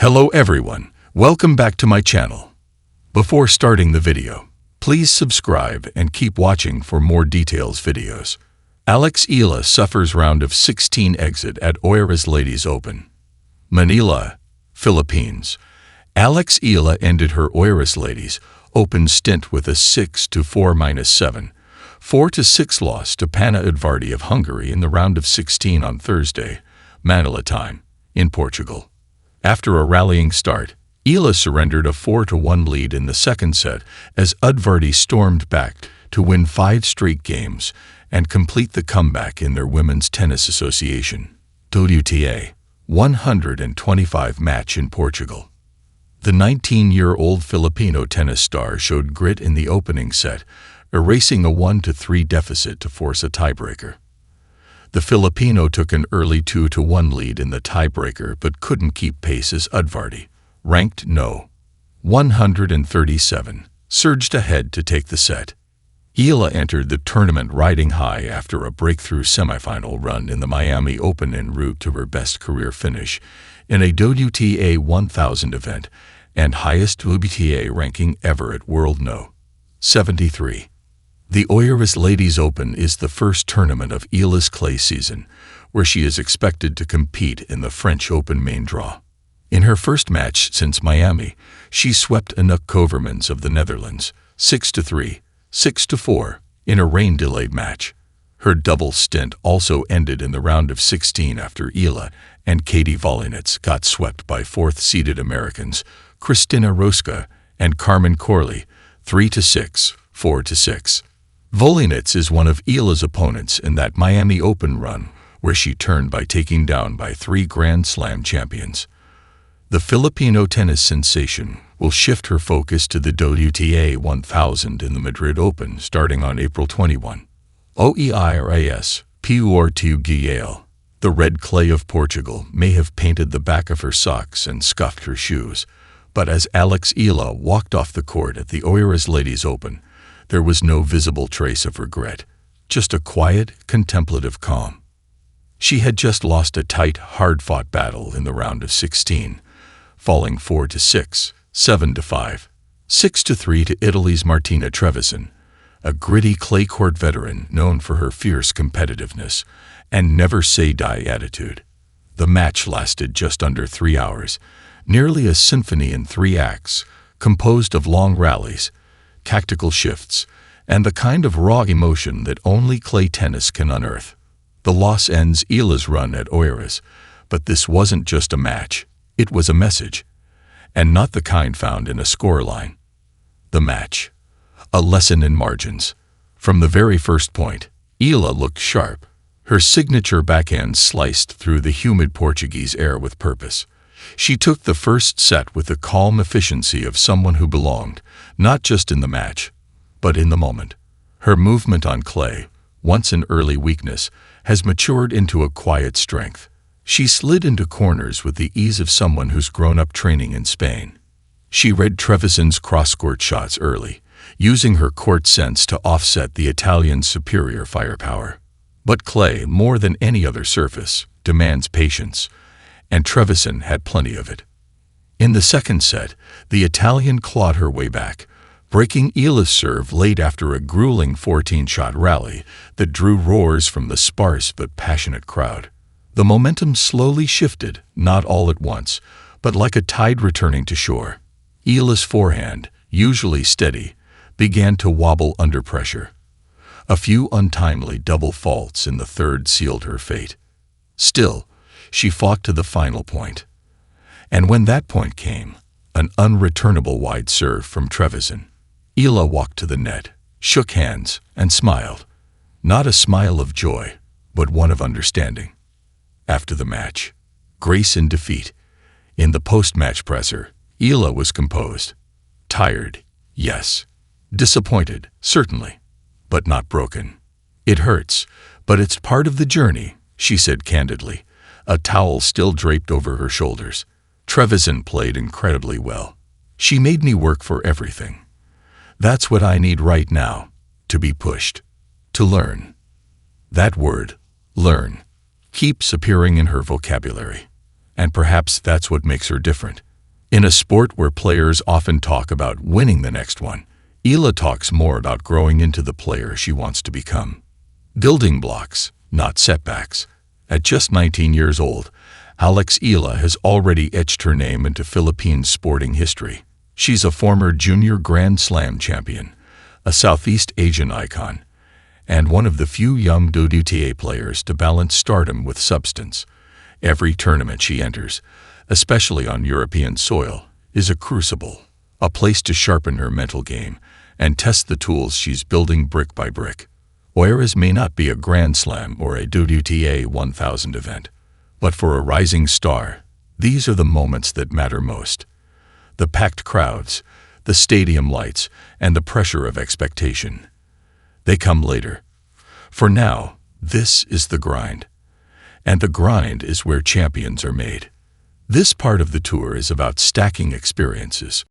Hello everyone, welcome back to my channel. Before starting the video, please subscribe and keep watching for more details videos. Eala suffers round of 16 exit at Oeiras Ladies Open, Manila, Philippines. Eala ended her Oeiras Ladies Open stint with a 6-4-7, 4-6 loss to Pana Edvardi of Hungary in the round of 16 on Thursday, Manila time, in Portugal. After a rallying start, Eala surrendered a 4-1 lead in the second set as Edvardi stormed back to win 5 straight games and complete the comeback in their Women's Tennis Association WTA 125 match in Portugal. The 19-year-old Filipino tennis star showed grit in the opening set, erasing a 1-3 deficit to force a tiebreaker. The Filipino took an early 2-1 lead in the tiebreaker but couldn't keep pace as Edvardi, ranked No. 137, surged ahead to take the set. Eala entered the tournament riding high after a breakthrough semifinal run in the Miami Open en route to her best career finish in a WTA 1000 event and highest WTA ranking ever at World No. 73. The Oeiras Ladies Open is the first tournament of Eala's clay season, where she is expected to compete in the French Open main draw. In her first match since Miami, she swept Anouk Kovermans of the Netherlands 6-3, 6-4 in a rain-delayed match. Her double stint also ended in the round of 16 after Eala and Katie Volinets got swept by fourth-seeded Americans Kristina Roska and Carmen Corley 3-6, 4-6. Volinets is one of Eala's opponents in that Miami Open run, where she turned by taking down by 3 Grand Slam champions. The Filipino tennis sensation will shift her focus to the WTA 1000 in the Madrid Open starting on April 21. Oeiras Ladies, the red clay of Portugal, may have painted the back of her socks and scuffed her shoes, but as Eala walked off the court at the Oeiras Ladies Open, there was no visible trace of regret, just a quiet, contemplative calm. She had just lost a tight, hard-fought battle in the round of 16, falling 4-6, 7-5, 6-3 to Italy's Martina Trevisan, a gritty clay court veteran known for her fierce competitiveness and never-say-die attitude. The match lasted just under 3 hours, nearly a symphony in 3 acts, composed of long rallies, tactical shifts, and the kind of raw emotion that only clay tennis can unearth. The loss ends Eala's run at Oeiras, but this wasn't just a match, it was a message, and not the kind found in a scoreline. The match, a lesson in margins. From the very first point, Eala looked sharp, her signature backhand sliced through the humid Portuguese air with purpose. She took the first set with the calm efficiency of someone who belonged, not just in the match, but in the moment. Her movement on clay, once an early weakness, has matured into a quiet strength. She slid into corners with the ease of someone who's grown up training in Spain. She read Trevisan's cross-court shots early, using her court sense to offset the Italian's superior firepower. But clay, more than any other surface, demands patience, and Trevisan had plenty of it. In the second set, the Italian clawed her way back, breaking Eala's serve late after a grueling 14-shot rally that drew roars from the sparse but passionate crowd. The momentum slowly shifted, not all at once, but like a tide returning to shore. Eala's forehand, usually steady, began to wobble under pressure. A few untimely double faults in the third sealed her fate. Still, she fought to the final point. And when that point came, an unreturnable wide serve from Trevisan, Eala walked to the net, shook hands, and smiled. Not a smile of joy, but one of understanding. After the match, grace in defeat. In the post-match presser, Eala was composed. Tired, yes. Disappointed, certainly, but not broken. It hurts, but it's part of the journey, she said candidly, a towel still draped over her shoulders. Trevisan played incredibly well. She made me work for everything. That's what I need right now, to be pushed, to learn. That word, learn, keeps appearing in her vocabulary. And perhaps that's what makes her different. In a sport where players often talk about winning the next one, Eala talks more about growing into the player she wants to become. Building blocks, not setbacks. At just 19 years old, Eala has already etched her name into Philippine sporting history. She's a former junior Grand Slam champion, a Southeast Asian icon, and one of the few young WTA players to balance stardom with substance. Every tournament she enters, especially on European soil, is a crucible, a place to sharpen her mental game and test the tools she's building brick by brick. Oeiras may not be a Grand Slam or a WTA 1000 event, but for a rising star, these are the moments that matter most. The packed crowds, the stadium lights, and the pressure of expectation. They come later. For now, this is the grind. And the grind is where champions are made. This part of the tour is about stacking experiences,